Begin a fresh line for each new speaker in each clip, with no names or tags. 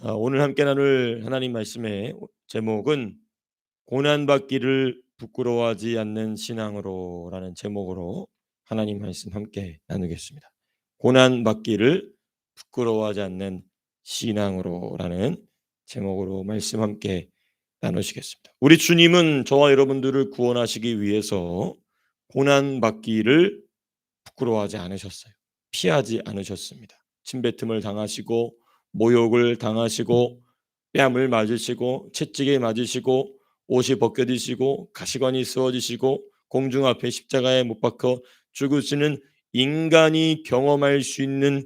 오늘 함께 나눌 하나님 말씀의 제목은 고난받기를 부끄러워하지 않는 신앙으로라는 제목으로 하나님 말씀 함께 나누겠습니다. 고난받기를 부끄러워하지 않는 신앙으로라는 제목으로 말씀 함께 나누시겠습니다. 우리 주님은 저와 여러분들을 구원하시기 위해서 고난받기를 부끄러워하지 않으셨어요. 피하지 않으셨습니다. 침뱉음을 당하시고 모욕을 당하시고 뺨을 맞으시고 채찍에 맞으시고 옷이 벗겨지시고 가시관이 씌워지시고 공중 앞에 십자가에 못 박혀 죽으시는 인간이 경험할 수 있는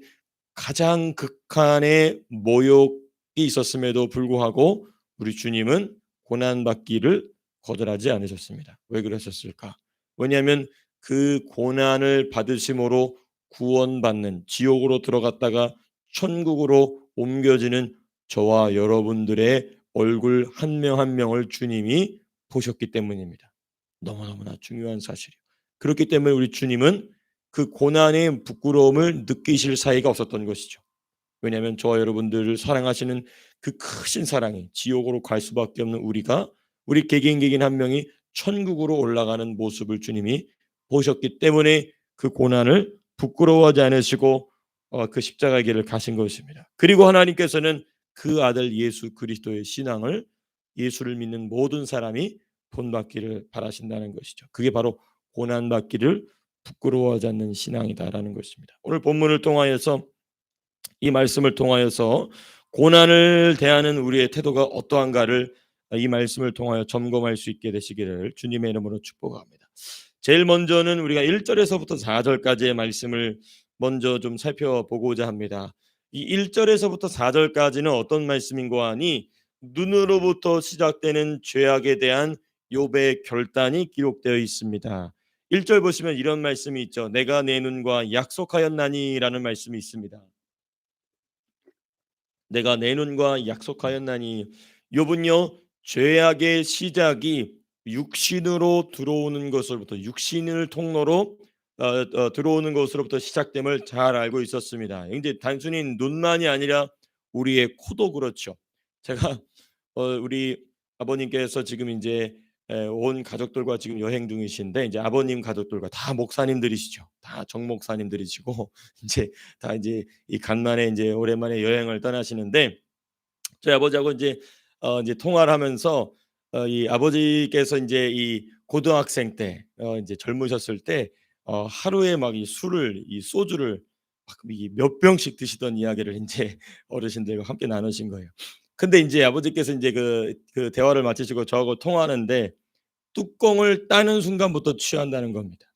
가장 극한의 모욕이 있었음에도 불구하고 우리 주님은 고난받기를 거절하지 않으셨습니다. 왜 그러셨을까? 왜냐하면 그 고난을 받으심으로 구원받는, 지옥으로 들어갔다가 천국으로 옮겨지는 저와 여러분들의 얼굴 한 명 한 명을 주님이 보셨기 때문입니다. 너무너무나 중요한 사실이에요. 그렇기 때문에 우리 주님은 그 고난의 부끄러움을 느끼실 사이가 없었던 것이죠. 왜냐하면 저와 여러분들을 사랑하시는 그 크신 사랑이 지옥으로 갈 수밖에 없는 우리 개개인 한 명이 천국으로 올라가는 모습을 주님이 보셨기 때문에 그 고난을 부끄러워하지 않으시고 그 십자가의 길을 가신 것입니다. 그리고 하나님께서는 그 아들 예수 그리스도의 신앙을, 예수를 믿는 모든 사람이 본받기를 바라신다는 것이죠. 그게 바로 고난받기를 부끄러워하지 않는 신앙이다라는 것입니다. 오늘 본문을 통하여서, 이 말씀을 통하여서 고난을 대하는 우리의 태도가 어떠한가를 이 말씀을 통하여 점검할 수 있게 되시기를 주님의 이름으로 축복합니다. 제일 먼저는 우리가 1절에서부터 4절까지의 말씀을 먼저 좀 살펴보고자 합니다. 이 1절에서부터 4절까지는 어떤 말씀인고 하니, 눈으로부터 시작되는 죄악에 대한 욥의 결단이 기록되어 있습니다. 1절 보시면 이런 말씀이 있죠. 내가 내 눈과 약속하였나니라는 말씀이 있습니다. 내가 내 눈과 약속하였나니. 욥은요, 죄악의 시작이 육신으로 들어오는 것으로부터, 육신을 통로로 들어오는 것으로부터 시작됨을 잘 알고 있었습니다. 이제 단순히 눈만이 아니라 우리의 코도 그렇죠. 제가 우리 아버님께서 지금 이제 온 가족들과 지금 여행 중이신데, 이제 아버님 가족들과 다 목사님들이시죠. 다 정목사님들이시고 이제 다 이제 이 간만에 이제 오랜만에 여행을 떠나시는데, 저희 아버지하고 이제 통화를 하면서 이 아버지께서 이제 이 고등학생 때 이제 젊으셨을 때 하루에 막 이 술을, 이 소주를 막 이 몇 병씩 드시던 이야기를 인제 어르신들과 함께 나누신 거예요. 근데 인제 아버지께서 인제 그 대화를 마치시고 저하고 통화하는데 뚜껑을 따는 순간부터 취한다는 겁니다,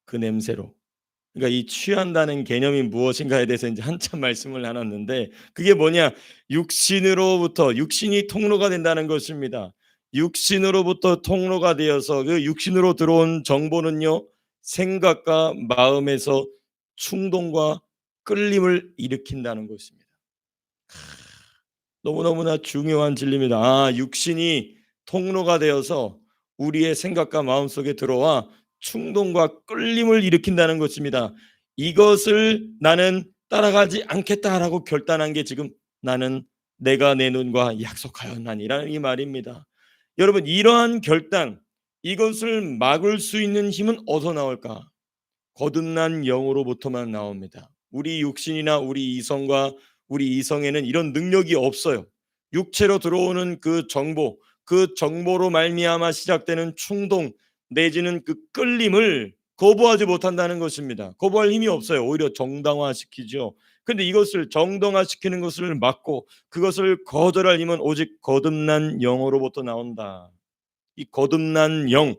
그 냄새로. 그러니까 이 취한다는 개념이 무엇인가에 대해서 인제 한참 말씀을 나눴는데, 그게 뭐냐, 육신으로부터, 육신이 통로가 된다는 것입니다. 육신으로부터 통로가 되어서 그 육신으로 들어온 정보는요, 생각과 마음에서 충동과 끌림을 일으킨다는 것입니다. 너무너무나 중요한 진리입니다. 육신이 통로가 되어서 우리의 생각과 마음속에 들어와 충동과 끌림을 일으킨다는 것입니다. 이것을 나는 따라가지 않겠다라고 결단한 게 지금 나는 내가 내 눈과 약속하였나니라는 이 말입니다. 여러분, 이러한 결단, 이것을 막을 수 있는 힘은 어디서 나올까? 거듭난 영으로부터만 나옵니다. 우리 육신이나 우리 이성과 우리 이성에는 이런 능력이 없어요. 육체로 들어오는 그 정보, 그 정보로 말미암아 시작되는 충동 내지는 그 끌림을 거부하지 못한다는 것입니다. 거부할 힘이 없어요. 오히려 정당화시키죠. 근데 이것을 정당화시키는 것을 막고 그것을 거절할 힘은 오직 거듭난 영으로부터 나온다. 이 거듭난 영,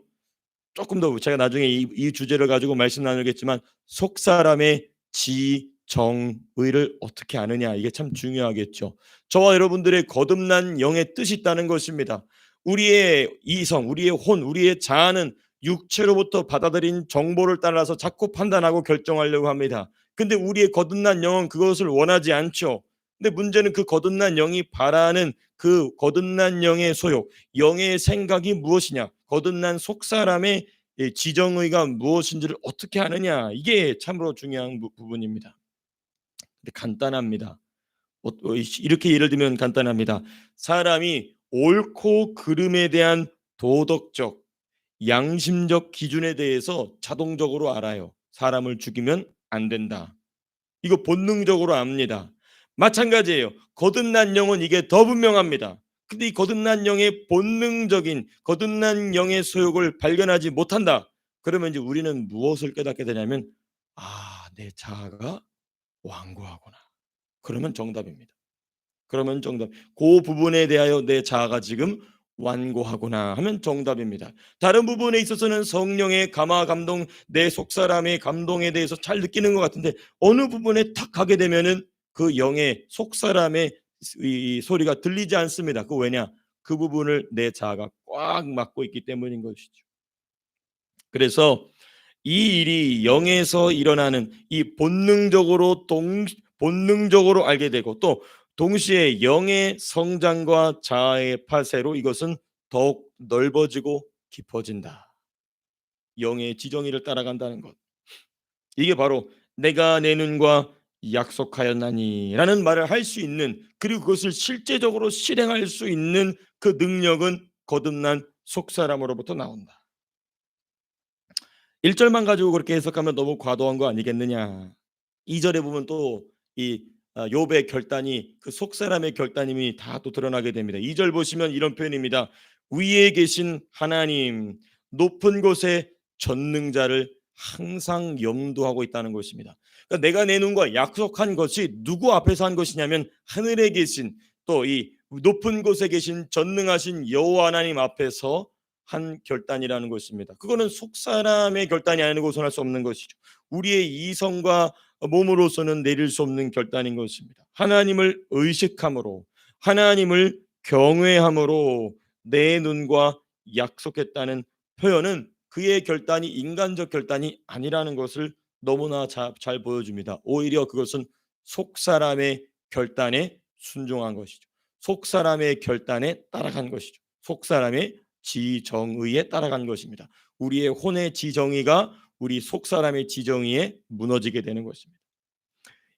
조금 더 제가 나중에 이 주제를 가지고 말씀 나누겠지만, 속 사람의 지정의를 어떻게 아느냐, 이게 참 중요하겠죠. 저와 여러분들의 거듭난 영의 뜻이 있다는 것입니다. 우리의 이성, 우리의 혼, 우리의 자아는 육체로부터 받아들인 정보를 따라서 자꾸 판단하고 결정하려고 합니다. 근데 우리의 거듭난 영은 그것을 원하지 않죠. 근데 문제는 그 거듭난 영이 바라는 그 거듭난 영의 소욕, 영의 생각이 무엇이냐, 거듭난 속사람의 이 지정의가 무엇인지를 어떻게 아느냐, 이게 참으로 중요한 부분입니다. 근데 간단합니다. 이렇게 예를 들면 간단합니다. 사람이 옳고 그름에 대한 도덕적, 양심적 기준에 대해서 자동적으로 알아요. 사람을 죽이면 안 된다. 이거 본능적으로 압니다. 마찬가지예요. 거듭난 영은 이게 더 분명합니다. 근데 이 거듭난 영의 본능적인 거듭난 영의 소욕을 발견하지 못한다. 그러면 이제 우리는 무엇을 깨닫게 되냐면 내 자아가 완고하구나. 그러면 정답입니다. 그러면 정답. 그 부분에 대하여 내 자아가 지금 완고하구나 하면 정답입니다. 다른 부분에 있어서는 성령의 감화 감동, 내 속사람의 감동에 대해서 잘 느끼는 것 같은데 어느 부분에 탁 가게 되면은 그 영의 속사람의 이 소리가 들리지 않습니다. 그 왜냐? 그 부분을 내 자아가 꽉 막고 있기 때문인 것이죠. 그래서 이 일이 영에서 일어나는 이 본능적으로 알게 되고 또 동시에 영의 성장과 자아의 파쇄로 이것은 더욱 넓어지고 깊어진다. 영의 지정의를 따라간다는 것. 이게 바로 내가 내 눈과 약속하였나니라는 말을 할 수 있는 그리고 그것을 실제적으로 실행할 수 있는 그 능력은 거듭난 속사람으로부터 나온다. 1절만 가지고 그렇게 해석하면 너무 과도한 거 아니겠느냐. 2절에 보면 또 이 욥의 결단이 그 속사람의 결단임이 다 또 드러나게 됩니다. 2절 보시면 이런 표현입니다. 위에 계신 하나님 높은 곳에 전능자를 항상 염두하고 있다는 것입니다. 그러니까 내가 내 눈과 약속한 것이 누구 앞에서 한 것이냐면 하늘에 계신 또 이 높은 곳에 계신 전능하신 여호와 하나님 앞에서 한 결단이라는 것입니다. 그거는 속사람의 결단이 아니고 손할 수 없는 것이죠. 우리의 이성과 몸으로서는 내릴 수 없는 결단인 것입니다. 하나님을 의식함으로 하나님을 경외함으로 내 눈과 약속했다는 표현은 그의 결단이 인간적 결단이 아니라는 것을 너무나 잘 보여줍니다. 오히려 그것은 속사람의 결단에 순종한 것이죠. 속사람의 결단에 따라간 것이죠. 속사람의 지정의에 따라간 것입니다. 우리의 혼의 지정의가 우리 속사람의 지정의에 무너지게 되는 것입니다.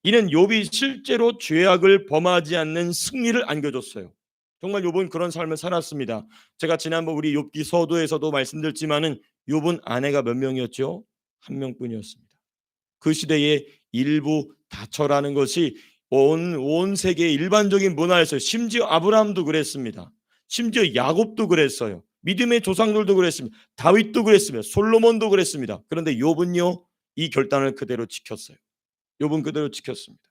이는 욥이 실제로 죄악을 범하지 않는 승리를 안겨줬어요. 정말 욥은 그런 삶을 살았습니다. 제가 지난번 우리 욥기 서도에서도 말씀드렸지만은 욥은 아내가 몇 명이었죠? 한 명뿐이었습니다. 그 시대에 일부 다처라는 것이 온 세계의 일반적인 문화였어요. 심지어 아브라함도 그랬습니다. 심지어 야곱도 그랬어요. 믿음의 조상들도 그랬습니다. 다윗도 그랬습니다. 솔로몬도 그랬습니다. 그런데 욥은요 이 결단을 그대로 지켰어요. 욥은 그대로 지켰습니다.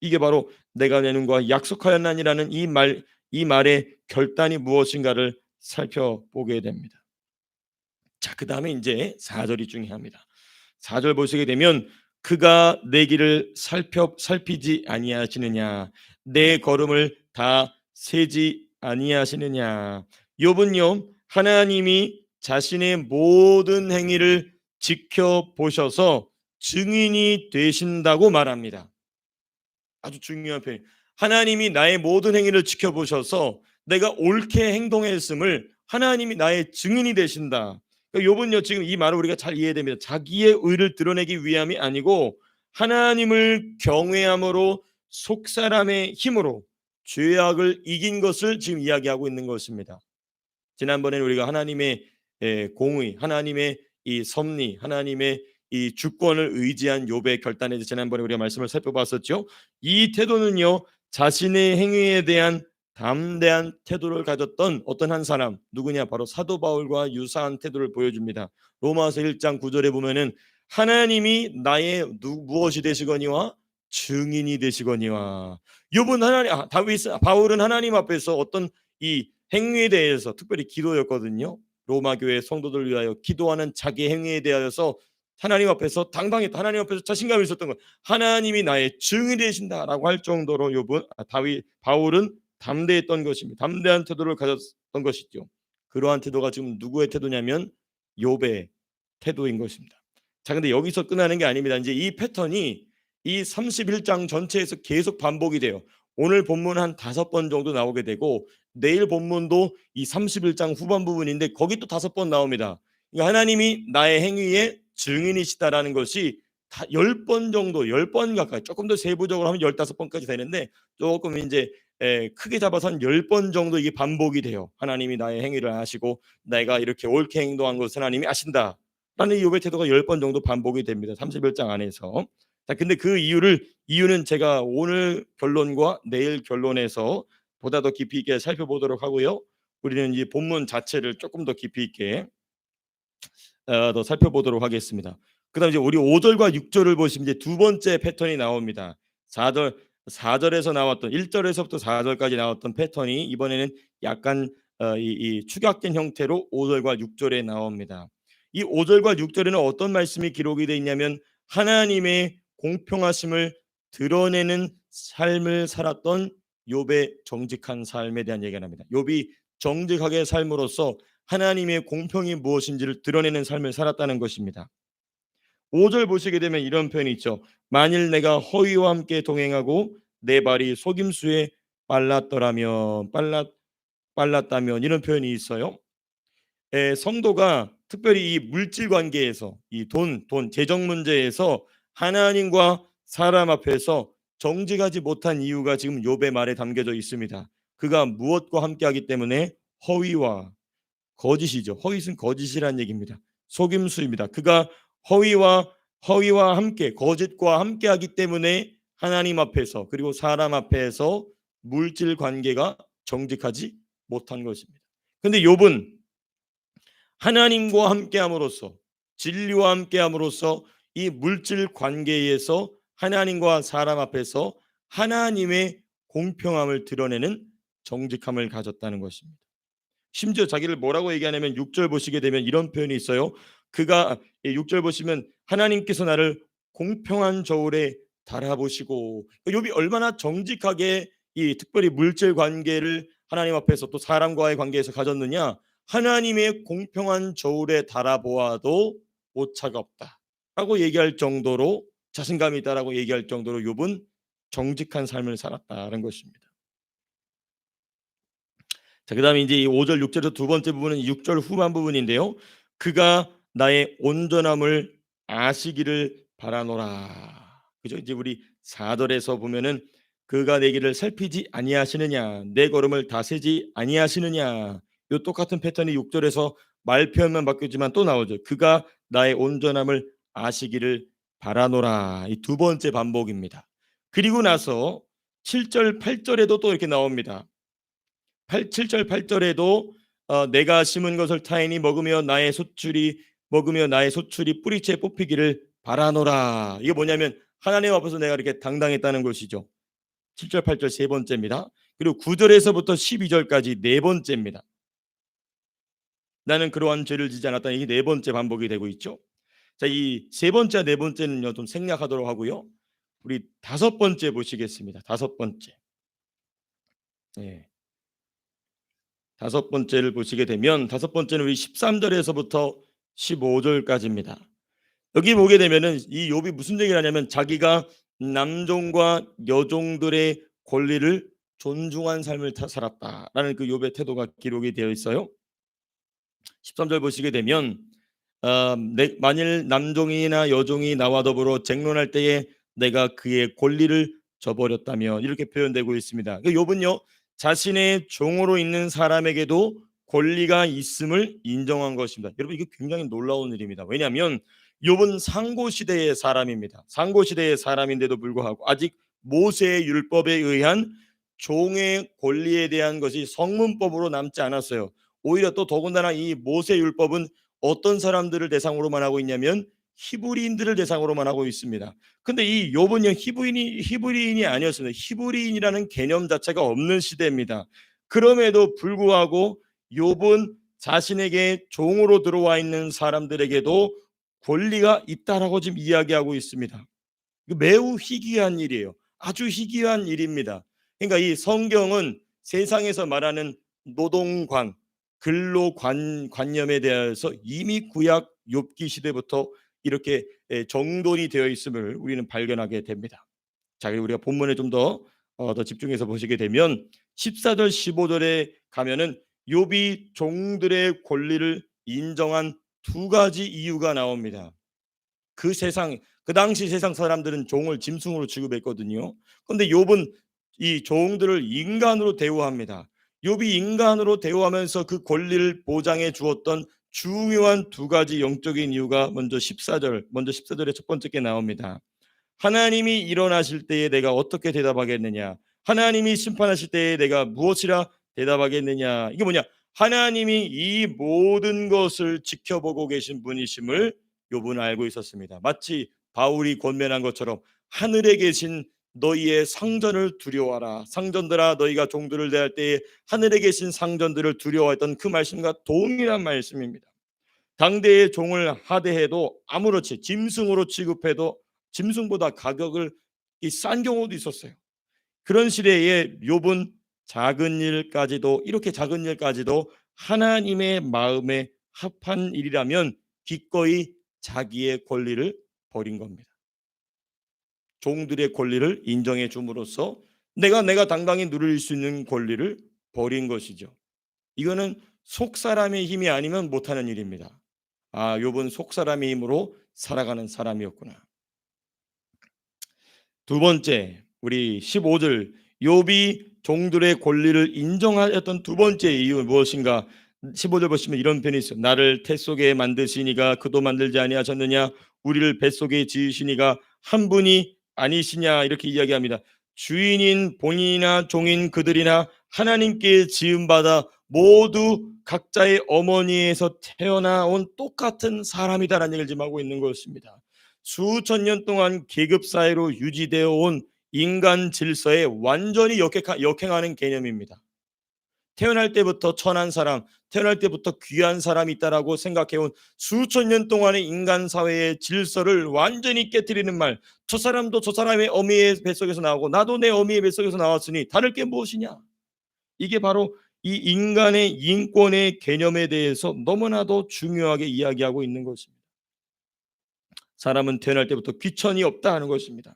이게 바로 내가 내 눈과 약속하였나니라는 이 말의 결단이 무엇인가를 살펴보게 됩니다. 자, 그다음에 이제 4절이 중요합니다. 4절 보시게 되면 그가 내 길을 살피지 아니하시느냐 내 걸음을 다 세지 아니하시느냐. 욥은요 하나님이 자신의 모든 행위를 지켜보셔서 증인이 되신다고 말합니다. 아주 중요한 표현. 하나님이 나의 모든 행위를 지켜보셔서 내가 옳게 행동했음을 하나님이 나의 증인이 되신다. 그러니까 욥은요 지금 이 말을 우리가 잘 이해됩니다. 자기의 의를 드러내기 위함이 아니고 하나님을 경외함으로 속사람의 힘으로 죄악을 이긴 것을 지금 이야기하고 있는 것입니다. 지난번에는 우리가 하나님의 공의, 하나님의 이 섭리, 하나님의 이 주권을 의지한 욥의 결단에 대해서 지난번에 우리가 말씀을 살펴봤었죠. 이 태도는요 자신의 행위에 대한 담대한 태도를 가졌던 어떤 한 사람 누구냐 바로 사도 바울과 유사한 태도를 보여줍니다. 로마서 1장 9절에 보면은 하나님이 나의 무엇이 되시거니와 증인이 되시거니와. 욥은 바울은 하나님 앞에서 어떤 이 행위에 대해서 특별히 기도였거든요. 로마 교회 성도들 위하여 기도하는 자기 행위에 대하여서 하나님 앞에서 당당했다. 하나님 앞에서 자신감이 있었던 것. 하나님이 나의 증인이 되신다라고 할 정도로 바울은 담대했던 것입니다. 담대한 태도를 가졌던 것이죠. 그러한 태도가 지금 누구의 태도냐면 욥의 태도인 것입니다. 자, 근데 여기서 끝나는 게 아닙니다. 이제 이 패턴이 이 31장 전체에서 계속 반복이 돼요. 오늘 본문 한 5번 정도 나오게 되고 내일 본문도 이 31장 후반 부분인데 거기 또 5번 나옵니다. 그러니까 하나님이 나의 행위의 증인이시다라는 것이 다 10번 정도 10번 가까이 조금 더 세부적으로 하면 15번까지 되는데 조금 인제 크게 잡아서 한 10번 정도 이게 반복이 돼요. 하나님이 나의 행위를 아시고 내가 이렇게 옳게 행동한 것을 하나님이 아신다라는 욥의 태도가 10번 정도 반복이 됩니다. 31장 안에서. 자 근데 그 이유는 제가 오늘 결론과 내일 결론에서 보다 더 깊이 있게 살펴보도록 하고요. 우리는 이 본문 자체를 조금 더 깊이 있게 더 살펴보도록 하겠습니다. 그다음 이제 우리 5절과 6절을 보시면 이제 두 번째 패턴이 나옵니다. 4절에서 나왔던 1절에서부터 4절까지 나왔던 패턴이 이번에는 약간 이 축약된 형태로 5절과 6절에 나옵니다. 이 5절과 6절에는 어떤 말씀이 기록이 되어 있냐면 하나님의 공평하심을 드러내는 삶을 살았던 욥의 정직한 삶에 대한 얘기가 납니다. 욥이 정직하게 삶으로써 하나님의 공평이 무엇인지를 드러내는 삶을 살았다는 것입니다. 5절 보시게 되면 이런 표현이 있죠. 만일 내가 허위와 함께 동행하고 내 발이 속임수에 빨랐다면 이런 표현이 있어요. 성도가 특별히 이 물질 관계에서 이 돈 재정 문제에서 하나님과 사람 앞에서 정직하지 못한 이유가 지금 욥의 말에 담겨져 있습니다. 그가 무엇과 함께하기 때문에 허위와 거짓이죠. 허위는 거짓이라는 얘기입니다. 속임수입니다. 그가 허위와 함께 거짓과 함께하기 때문에 하나님 앞에서 그리고 사람 앞에서 물질 관계가 정직하지 못한 것입니다. 그런데 욥은 하나님과 함께함으로써 진리와 함께함으로써 이 물질 관계에서 하나님과 사람 앞에서 하나님의 공평함을 드러내는 정직함을 가졌다는 것입니다. 심지어 자기를 뭐라고 얘기하냐면 6절 보시게 되면 이런 표현이 있어요. 그가 6절 보시면 하나님께서 나를 공평한 저울에 달아보시고 욥이 얼마나 정직하게 이 특별히 물질 관계를 하나님 앞에서 또 사람과의 관계에서 가졌느냐. 하나님의 공평한 저울에 달아보아도 오차가 없다라고 얘기할 정도로 자신감이 있다라고 얘기할 정도로 욥은 정직한 삶을 살았다는 것입니다. 자, 그다음에 이제 이 5절 6절에서 두 번째 부분은 6절 후반 부분인데요. 그가 나의 온전함을 아시기를 바라노라. 그죠? 이제 우리 4절에서 보면은 그가 내 길을 살피지 아니하시느냐, 내 걸음을 다스리지 아니하시느냐. 요 똑같은 패턴이 6절에서 말 표현만 바뀌었지만 또 나오죠. 그가 나의 온전함을 아시기를 바라노라. 이 두 번째 반복입니다. 그리고 나서 7절 8절에도 또 이렇게 나옵니다. 7절 8절에도 내가 심은 것을 타인이 먹으며 나의 소출이 뿌리채 뽑히기를 바라노라. 이게 뭐냐면 하나님 앞에서 내가 이렇게 당당했다는 것이죠. 7절 8절 세 번째입니다. 그리고 9절에서부터 12절까지 네 번째입니다. 나는 그러한 죄를 지지 않았다. 이게 네 번째 반복이 되고 있죠. 자, 이 세 번째 네 번째는요 좀 생략하도록 하고요. 우리 다섯 번째 보시겠습니다. 다섯 번째. 네. 다섯 번째를 보시게 되면 다섯 번째는 우리 13절에서부터 15절까지입니다. 여기 보게 되면은 이 욥이 무슨 얘기를 하냐면 자기가 남종과 여종들의 권리를 존중한 삶을 살았다라는 그 욥의 태도가 기록이 되어 있어요. 13절 보시게 되면 만일 남종이나 여종이 나와 더불어 쟁론할 때에 내가 그의 권리를 저버렸다면 이렇게 표현되고 있습니다. 욥은요 자신의 종으로 있는 사람에게도 권리가 있음을 인정한 것입니다. 여러분 이게 굉장히 놀라운 일입니다. 왜냐하면 욥은 상고 시대의 사람입니다. 상고 시대의 사람인데도 불구하고 아직 모세의 율법에 의한 종의 권리에 대한 것이 성문법으로 남지 않았어요. 오히려 또 더군다나 이 모세 율법은 어떤 사람들을 대상으로만 하고 있냐면 히브리인들을 대상으로만 하고 있습니다. 근데 이 욥은요 히브리인이 아니었습니다. 히브리인이라는 개념 자체가 없는 시대입니다. 그럼에도 불구하고 욥은 자신에게 종으로 들어와 있는 사람들에게도 권리가 있다라고 지금 이야기하고 있습니다. 매우 희귀한 일이에요. 아주 희귀한 일입니다. 그러니까 이 성경은 세상에서 말하는 노동관, 근로관념에 대해서 이미 구약 욥기 시대부터 이렇게 정돈이 되어 있음을 우리는 발견하게 됩니다. 자, 그리고 우리가 본문에 좀 더 집중해서 보시게 되면 14절 15절에 가면은 욥이 종들의 권리를 인정한 두 가지 이유가 나옵니다. 그 그 당시 세상 사람들은 종을 짐승으로 취급했거든요. 그런데 욥은 이 종들을 인간으로 대우합니다. 욥이 인간으로 대우하면서 그 권리를 보장해 주었던 중요한 두 가지 영적인 이유가 먼저 14절의 첫 번째 게 나옵니다. 하나님이 일어나실 때에 내가 어떻게 대답하겠느냐? 하나님이 심판하실 때에 내가 무엇이라 대답하겠느냐? 이게 뭐냐? 하나님이 이 모든 것을 지켜보고 계신 분이심을 욥은 알고 있었습니다. 마치 바울이 권면한 것처럼 하늘에 계신 너희의 상전을 두려워하라. 상전들아 너희가 종들을 대할 때에 하늘에 계신 상전들을 두려워했던 그 말씀과 동일한 말씀입니다. 당대의 종을 하대해도 아무렇지 짐승으로 취급해도 짐승보다 가격을 싼 경우도 있었어요. 그런 시대에 욥은 이렇게 작은 일까지도 하나님의 마음에 합한 일이라면 기꺼이 자기의 권리를 버린 겁니다. 종들의 권리를 인정해 줌으로써 내가 당당히 누릴 수 있는 권리를 버린 것이죠. 이거는 속 사람의 힘이 아니면 못하는 일입니다. 욥은 속 사람의 힘으로 살아가는 사람이었구나. 두 번째, 우리 15절 욥이 종들의 권리를 인정하였던 두 번째 이유는 무엇인가? 15절 보시면 이런 편이 있어요. 나를 태 속에 만드시니가 그도 만들지 아니하셨느냐? 우리를 뱃속에 지으시니가 한 분이 아니시냐? 이렇게 이야기합니다. 주인인 본인이나 종인 그들이나 하나님께 지음받아 모두 각자의 어머니에서 태어나온 똑같은 사람이다라는 얘기를 지금 하고 있는 것입니다. 수천 년 동안 계급 사회로 유지되어 온 인간 질서에 완전히 역행하는 개념입니다. 태어날 때부터 천한 사람, 태어날 때부터 귀한 사람이 있다라고 생각해온 수천 년 동안의 인간 사회의 질서를 완전히 깨뜨리는 말. 저 사람도 저 사람의 어미의 뱃속에서 나오고 나도 내 어미의 뱃속에서 나왔으니 다를 게 무엇이냐? 이게 바로 이 인간의 인권의 개념에 대해서 너무나도 중요하게 이야기하고 있는 것입니다. 사람은 태어날 때부터 귀천이 없다 하는 것입니다.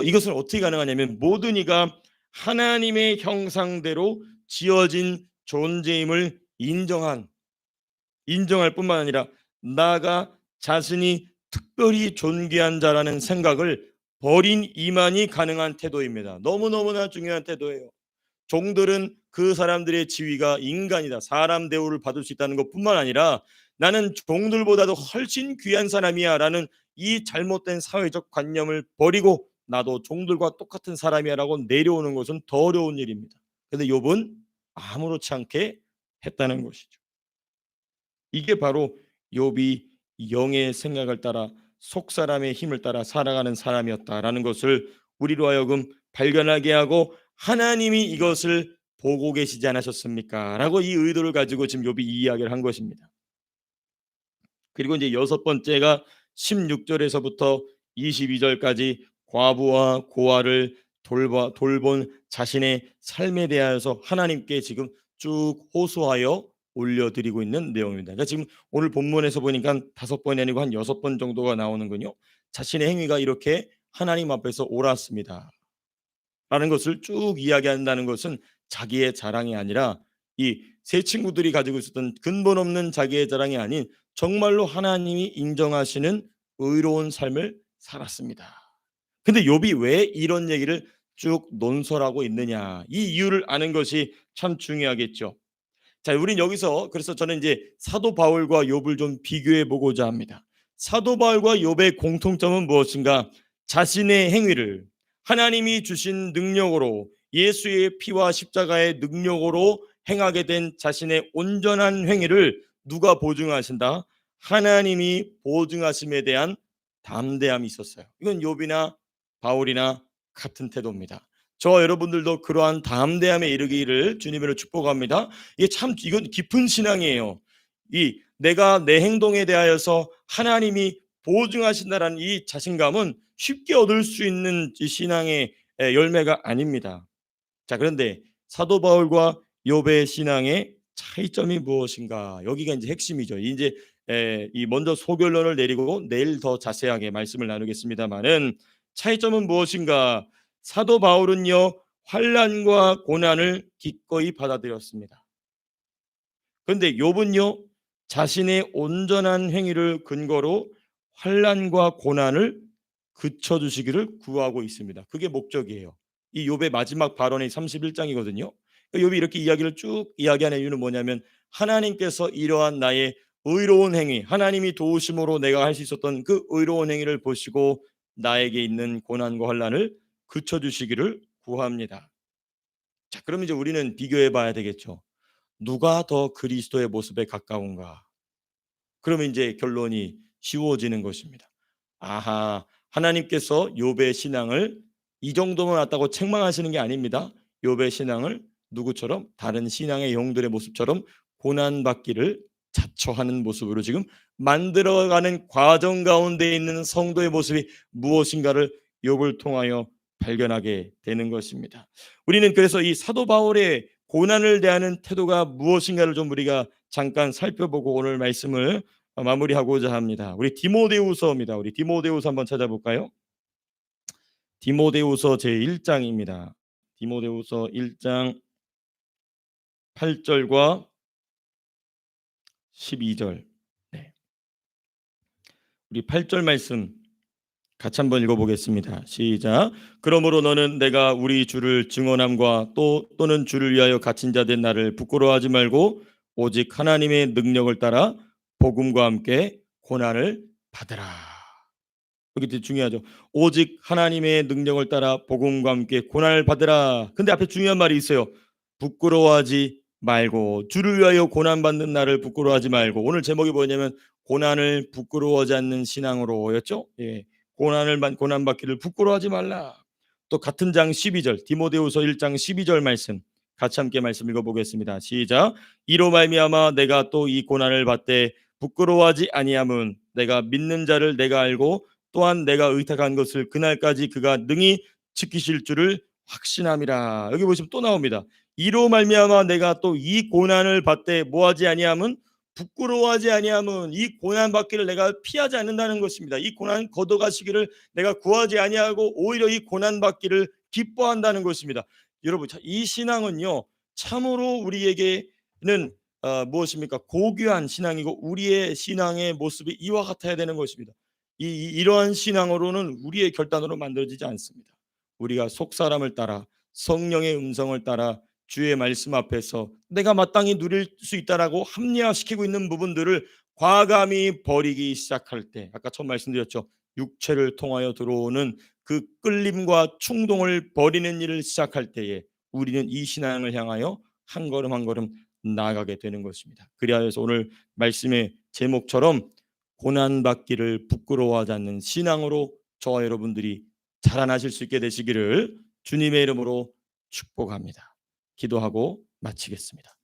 이것은 어떻게 가능하냐면 모든 이가 하나님의 형상대로 지어진 존재임을 인정할 뿐만 아니라 나가 자신이 특별히 존귀한 자라는 생각을 버린 이만이 가능한 태도입니다. 너무너무나 중요한 태도예요. 종들은 그 사람들의 지위가 인간이다, 사람 대우를 받을 수 있다는 것뿐만 아니라 나는 종들보다도 훨씬 귀한 사람이야 라는 이 잘못된 사회적 관념을 버리고 나도 종들과 똑같은 사람이야 라고 내려오는 것은 더 어려운 일입니다. 그런데 욥은 아무렇지 않게 했다는 것이죠. 이게 바로 욥이 영의 생각을 따라 속 사람의 힘을 따라 살아가는 사람이었다라는 것을 우리로 하여금 발견하게 하고 하나님이 이것을 보고 계시지 않으셨습니까? 라고 이 의도를 가지고 지금 욥이 이 이야기를 한 것입니다. 그리고 이제 여섯 번째가 16절에서부터 22절까지 과부와 고아를 돌본 자신의 삶에 대하여서 하나님께 지금 쭉 호소하여 올려드리고 있는 내용입니다. 그러니까 지금 오늘 본문에서 보니까 5번이 아니고 한 6번 정도가 나오는군요. 자신의 행위가 이렇게 하나님 앞에서 옳았습니다 라는 것을 쭉 이야기한다는 것은 자기의 자랑이 아니라 이 세 친구들이 가지고 있었던 근본 없는 자기의 자랑이 아닌 정말로 하나님이 인정하시는 의로운 삶을 살았습니다. 근데 욥이 왜 이런 얘기를 쭉 논설하고 있느냐, 이 이유를 아는 것이 참 중요하겠죠. 자, 우린 여기서 그래서 저는 이제 사도 바울과 욥을 좀 비교해 보고자 합니다. 사도 바울과 욥의 공통점은 무엇인가? 자신의 행위를 하나님이 주신 능력으로 예수의 피와 십자가의 능력으로 행하게 된 자신의 온전한 행위를 누가 보증하신다? 하나님이 보증하심에 대한 담대함이 있었어요. 이건 욥이나 바울이나 같은 태도입니다. 저와 여러분들도 그러한 담대함에 이르기를 주님으로 축복합니다. 이건 깊은 신앙이에요. 내가 내 행동에 대하여서 하나님이 보증하신다라는 이 자신감은 쉽게 얻을 수 있는 신앙의 열매가 아닙니다. 자, 그런데 사도 바울과 욥의 신앙의 차이점이 무엇인가? 여기가 이제 핵심이죠. 이제 먼저 소결론을 내리고 내일 더 자세하게 말씀을 나누겠습니다만은 차이점은 무엇인가? 사도 바울은요 환난과 고난을 기꺼이 받아들였습니다. 그런데 욥은요 자신의 온전한 행위를 근거로 환난과 고난을 그쳐 주시기를 구하고 있습니다. 그게 목적이에요. 이 욥의 마지막 발언이 31장이거든요. 욥이 이렇게 이야기를 쭉 이야기하는 이유는 뭐냐면 하나님께서 이러한 나의 의로운 행위, 하나님이 도우심으로 내가 할 수 있었던 그 의로운 행위를 보시고 나에게 있는 고난과 환난을 그쳐 주시기를 구합니다. 자, 그럼 이제 우리는 비교해 봐야 되겠죠. 누가 더 그리스도의 모습에 가까운가? 그러면 이제 결론이 쉬워지는 것입니다. 아하, 하나님께서 욥의 신앙을 이 정도만 왔다고 책망하시는 게 아닙니다. 욥의 신앙을 누구처럼 다른 신앙의 영들의 모습처럼 고난 받기를 자처하는 모습으로 지금 만들어가는 과정 가운데 있는 성도의 모습이 무엇인가를 욥을 통하여 발견하게 되는 것입니다. 우리는 그래서 이 사도 바울의 고난을 대하는 태도가 무엇인가를 좀 우리가 잠깐 살펴보고 오늘 말씀을 마무리하고자 합니다. 우리 디모데후서입니다. 우리 디모데후서 한번 찾아볼까요? 디모데후서 제 1장입니다. 디모데후서 1장 8절과 12절. 네. 우리 8절 말씀 같이 한번 읽어보겠습니다. 시작. 그러므로 너는 내가 우리 주를 증언함과 또는 주를 위하여 갇힌 자 된 나를 부끄러워하지 말고 오직 하나님의 능력을 따라 복음과 함께 고난을 받으라. 여기 되게 중요하죠. 오직 하나님의 능력을 따라 복음과 함께 고난을 받으라. 근데 앞에 중요한 말이 있어요. 부끄러워하지 말고, 주를 위하여 고난 받는 나를 부끄러워하지 말고. 오늘 제목이 뭐냐면 고난을 부끄러워하지 않는 신앙으로였죠. 예. 고난 받기를 부끄러워하지 말라. 또 같은 장 12절 디모데후서 1장 12절 말씀 같이 함께 말씀 읽어보겠습니다. 시작. 이로 말미암아 내가 또 이 고난을 받되 부끄러워하지 아니함은 내가 믿는 자를 내가 알고 또한 내가 의탁한 것을 그날까지 그가 능히 지키실 줄을 확신함이라. 여기 보시면 또 나옵니다. 이로 말미암아 내가 또 이 고난을 받되 뭐하지 아니함은 부끄러워하지 아니함은 이 고난 받기를 내가 피하지 않는다는 것입니다. 이 고난 걷어가시기를 내가 구하지 아니하고 오히려 이 고난 받기를 기뻐한다는 것입니다. 여러분, 이 신앙은요 참으로 우리에게는 무엇입니까? 고귀한 신앙이고 우리의 신앙의 모습이 이와 같아야 되는 것입니다. 이러한 신앙으로는 우리의 결단으로 만들어지지 않습니다. 우리가 속사람을 따라 성령의 음성을 따라 주의 말씀 앞에서 내가 마땅히 누릴 수 있다라고 합리화시키고 있는 부분들을 과감히 버리기 시작할 때, 아까 처음 말씀드렸죠. 육체를 통하여 들어오는 그 끌림과 충동을 버리는 일을 시작할 때에 우리는 이 신앙을 향하여 한 걸음 한 걸음 나아가게 되는 것입니다. 그리하여서 오늘 말씀의 제목처럼 고난받기를 부끄러워하지 않는 신앙으로 저와 여러분들이 자라나실 수 있게 되시기를 주님의 이름으로 축복합니다. 기도하고 마치겠습니다.